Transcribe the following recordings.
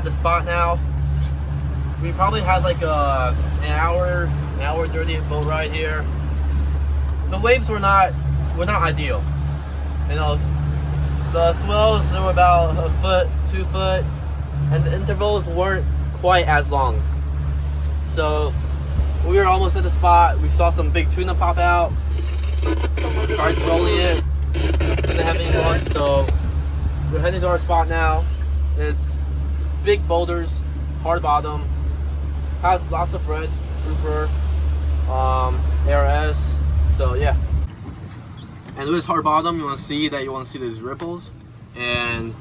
at the spot now. We probably had like an hour 30 boat ride here. The waves were not ideal. You know, the swells, they were about a foot, 2 foot, and the intervals weren't quite as long. So we were almost at the spot. We saw some big tuna pop out. Tried trolling it, didn't have any luck, so we're heading to our spot now. It's big boulders, hard bottom, has lots of red grouper, ARS. So yeah. And with this hard bottom, you want to see these ripples, and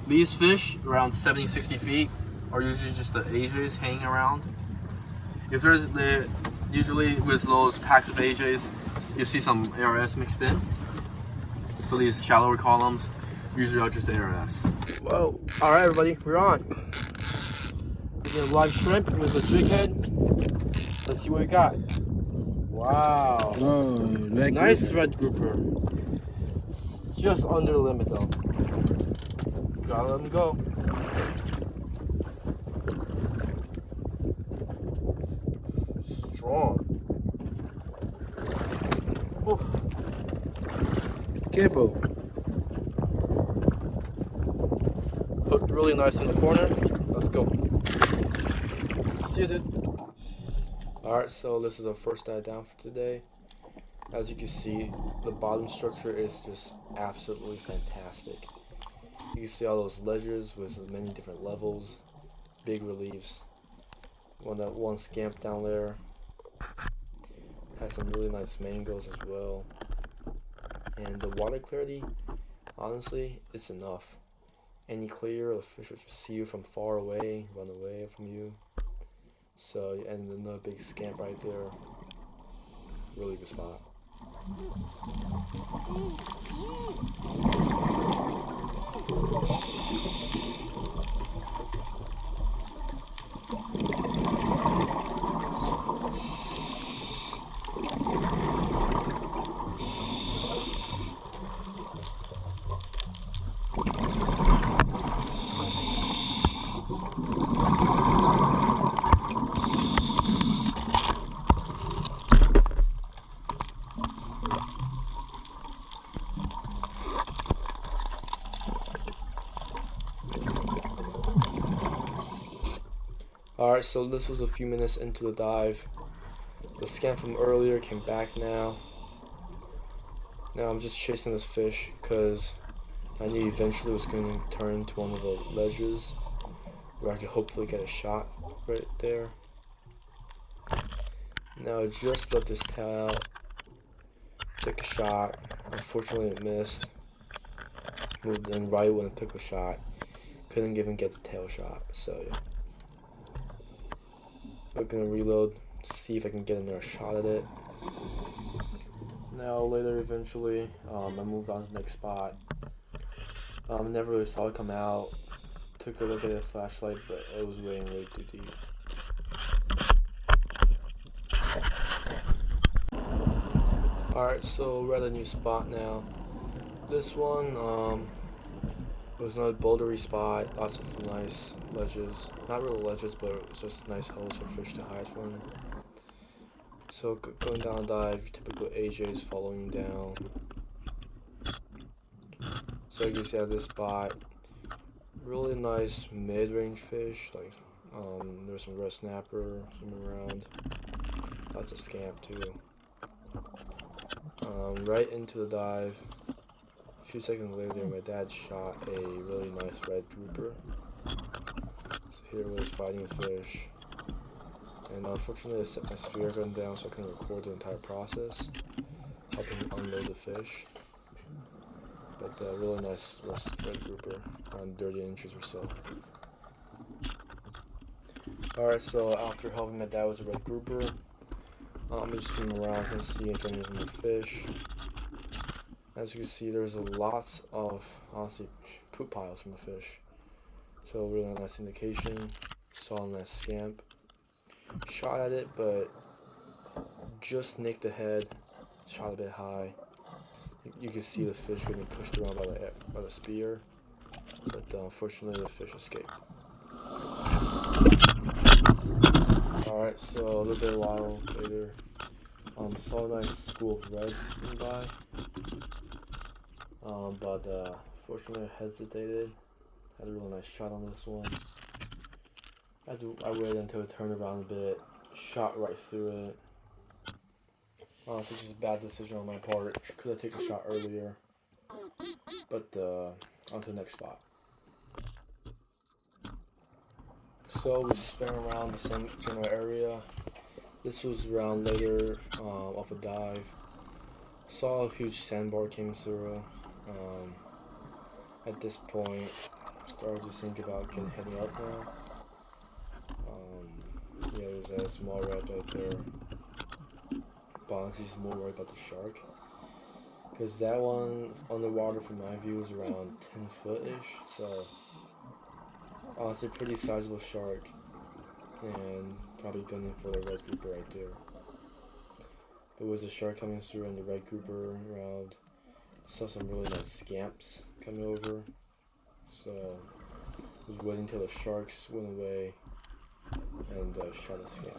these fish around 70-60 feet are usually just the AJs hanging around. If there's usually with those packs of AJs, you see some ARS mixed in. So these shallower columns usually are just ARS. Whoa! All right, everybody, we're on. We're gonna live shrimp with a jig head. Let's see what we got. Wow! Oh, nice red grouper. It's just under the limit though. Gotta let him go. Strong. Oof. Careful. Hooked really nice in the corner. Let's go. See you, dude. Alright, so this is our first dive down for today. As you can see, the bottom structure is just absolutely fantastic. You can see all those ledges with many different levels, big reliefs. One scamp down there has some really nice mangoes as well. And the water clarity, honestly, it's enough. Any clear, the fish will just see you from far away, run away from you. So, and another big scamp right there. Really good spot. Alright, so this was a few minutes into the dive. The scamp from earlier came back now. Now I'm just chasing this fish because I knew eventually it was going to turn to one of the ledges where I could hopefully get a shot right there. Now I just let this tail out, took a shot. Unfortunately it missed. Moved in right when it took the shot. Couldn't even get the tail shot, so yeah. I'm gonna reload, see if I can get another shot at it. Now later, eventually, I moved on to the next spot. Never really saw it come out. Took a look at the flashlight, but it was way too deep. Alright, so we're at a new spot now. This one, it was another bouldery spot, lots of nice ledges. Not really ledges, but just nice holes for fish to hide from. So going down dive, typical AJs following down. So you can see at this spot, really nice mid-range fish. Like there's some red snapper swimming around, lots of scamp too. Right into the dive. A few seconds later, my dad shot a really nice red grouper. So here I was fighting a fish, and unfortunately I set my spear gun down so I couldn't record the entire process, helping unload the fish. But really nice red grouper, around 30 inches or so. Alright, so after helping my dad with a red grouper, I'm just swimming around trying to see if there's any fish. As you can see, there's lots of, honestly, poop piles from the fish. So really nice indication. Saw a nice scamp. Shot at it, but just nicked the head. Shot a bit high. You can see the fish getting pushed around by the spear, but unfortunately the fish escaped. Alright, so a little bit while later, saw a nice school of reds nearby. But fortunately I hesitated. Had a really nice shot on this one. I waited until it turned around a bit, shot right through it. Honestly, just a bad decision on my part. Could have taken a shot earlier. But on to the next spot. So we spin around the same general area. This was around later off a dive. Saw a huge sandbar came through. At this point, started to think about heading up now. Yeah, there's a small red right there. But honestly, just more worried about the shark. Because that one underwater from my view is around 10 foot-ish. So, honestly, pretty sizable shark. And probably gunning for the red grouper right there. But with the shark coming through and the red grouper around, saw some really nice scamps coming over. So, I was waiting till the sharks went away and shot a scamp.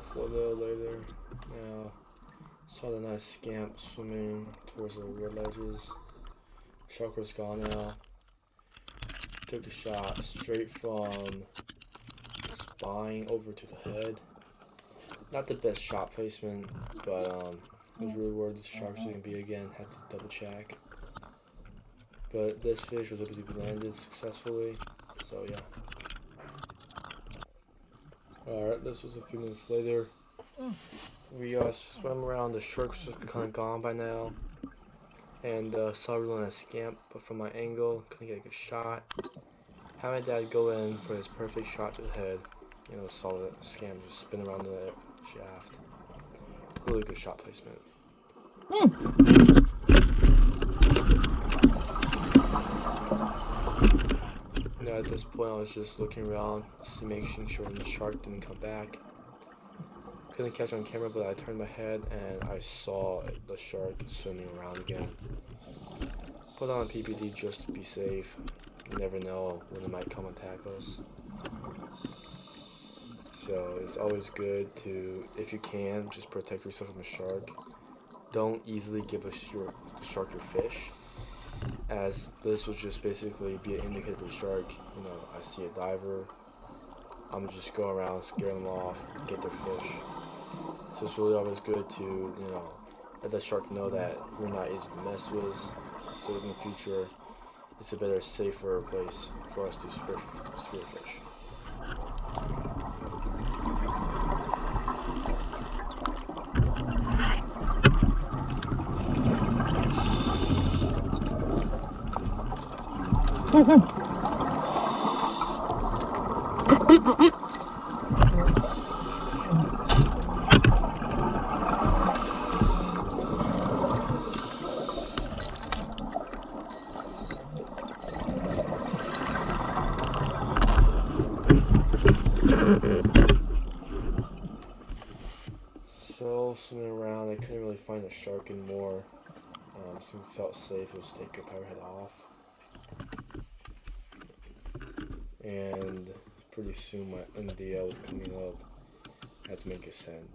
So a little later, now saw the nice scamp swimming towards the wood ledges. Shark was gone now. Took a shot straight from the spine over to the head. Not the best shot placement, but I was really worried the sharks were gonna be again. Had to double check. But this fish was able to be landed successfully, so yeah. Alright, this was a few minutes later. We swam around, the sharks were kind of gone by now. And saw a really nice scamp, but from my angle, couldn't get a good shot. Had my dad go in for his perfect shot to the head. You know, saw the scamp just spin around the shaft. Really good shot placement. At this point, I was just looking around, making sure the shark didn't come back. Couldn't catch on camera, but I turned my head and I saw the shark swimming around again. Put on a PPD just to be safe. You never know when it might come and attack us. So it's always good to, if you can, just protect yourself from a shark. Don't easily give the shark your fish, as this would just basically be an indicator to the shark. You know, I see a diver, I'm just go around, scare them off, get their fish. So it's really always good to, you know, let the shark know that we're not easy to mess with, so in the future it's a better, safer place for us to spearfish. So, swimming around, I couldn't really find a shark anymore. So it felt safe, it was take a power head off. And pretty soon my NDL was coming up. I had to make a send.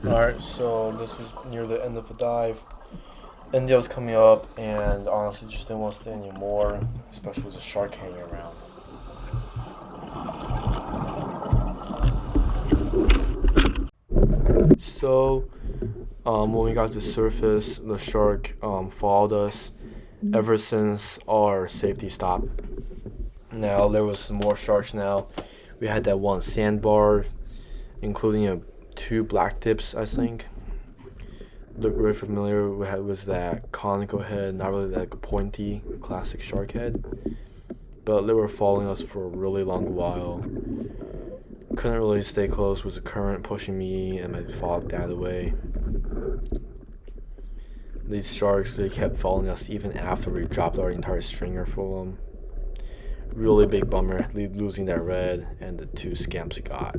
Alright, so this was near the end of the dive. India was coming up, and honestly just didn't want to stay anymore, especially with a shark hanging around. So, when we got to the surface, the shark followed us ever since our safety stop. Now there was some more sharks. Now we had that one sandbar, including two black tips, I think. Look really familiar. We had was that conical head, not really like a pointy classic shark head, but they were following us for a really long while. Couldn't really stay close with the current pushing me and my fall dad away. These sharks, they kept following us even after we dropped our entire stringer for them. Really big bummer losing that red and the two scamps we got.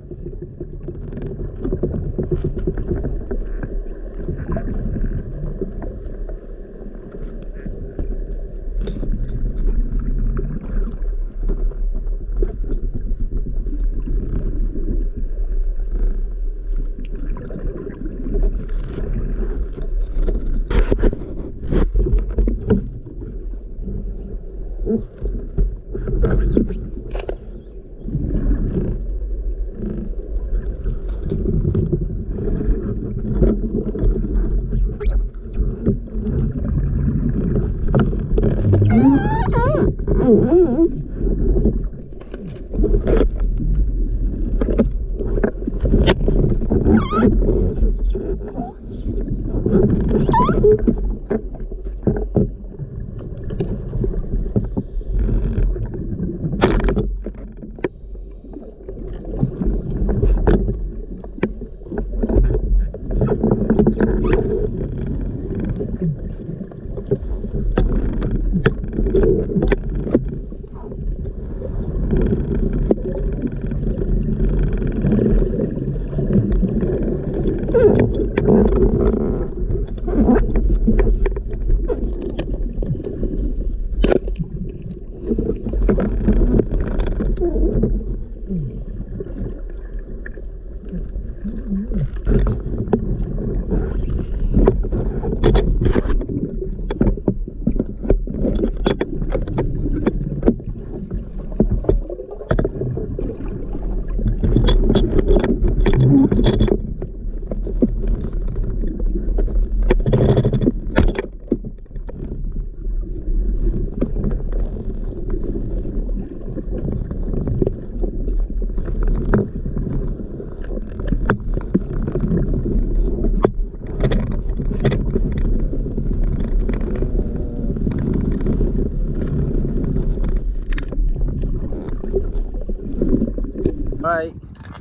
Alright,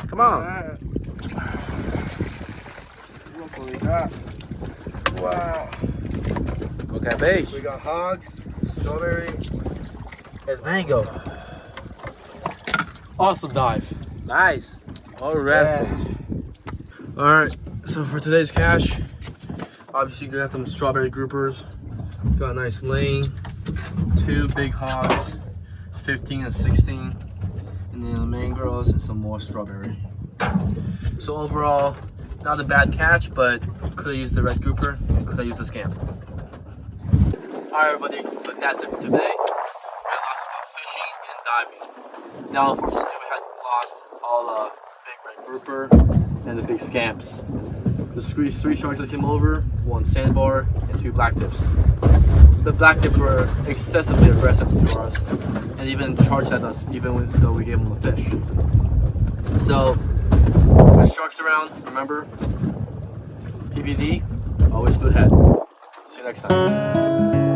come on. Alright. Look what we got. Wow. Look at fish. We got hogs, strawberry, and mango. Awesome dive. Nice. All red Yeah. fish. Alright, so for today's catch, obviously you got some strawberry groupers, got a nice lane, two big hogs, 15 and 16, and then the mangroves and some more strawberry. So overall, not a bad catch, but could have used the red grouper and could have used the scamp. Alright everybody, so that's it for today. We had lots of fun fishing and diving. Now unfortunately we had lost all the big red grouper and the big scamps. The three sharks that came over, one sandbar and two black tips. The black tips were excessively aggressive to us and even charged at us even though we gave them a fish. So, with sharks around, remember, PBD, always to the head. See you next time.